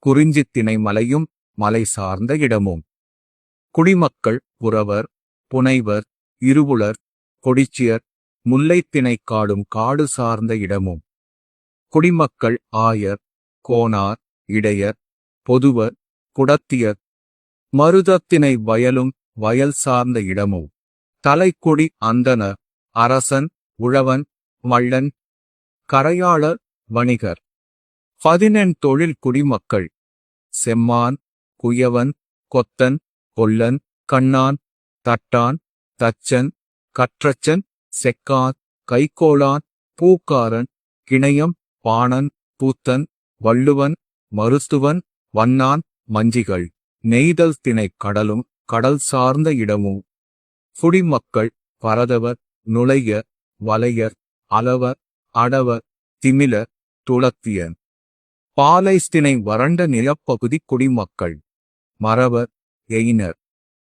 குறிஞ்சித்திணை மலையும் மலை சார்ந்த இடமும். குடிமக்கள் புறவர், புனைவர், இருவுளர், கொடிச்சியர், முல்லைத்திணை காடும் காடு சார்ந்த இடமும். குடிமக்கள் ஆயர், கோனார், இடையர், பொதுவர், குடத்தியர். மருதத்திணை வயலும் வயல் சார்ந்த இடமும். தலைக்குடி அந்தணர், அரசன், உழவன், மள்ளன், கரையாளர், வணிகர். 18 தொழில் குடிமக்கள்: செம்மான், குயவன், கொத்தன், கொல்லன், கண்ணான், தட்டான், தச்சன், கற்றச்சன், செக்கான், கைக்கோளான், பூக்காரன், கிணையம், பாணன், பூத்தன், வள்ளுவன், மருத்துவன், வண்ணான், மஞ்சிகள். நெய்தல் திணை கடலும் கடல் சார்ந்த இடமும். குடிமக்கள் பரதவர், நுளையர், வலையர், அலவர், அடவர், திமிலர், துளத்தியர். பாலைஸ்திணை வறண்ட நிலப்பகுதி குடிமக்கள்: மறவர், எயினர்.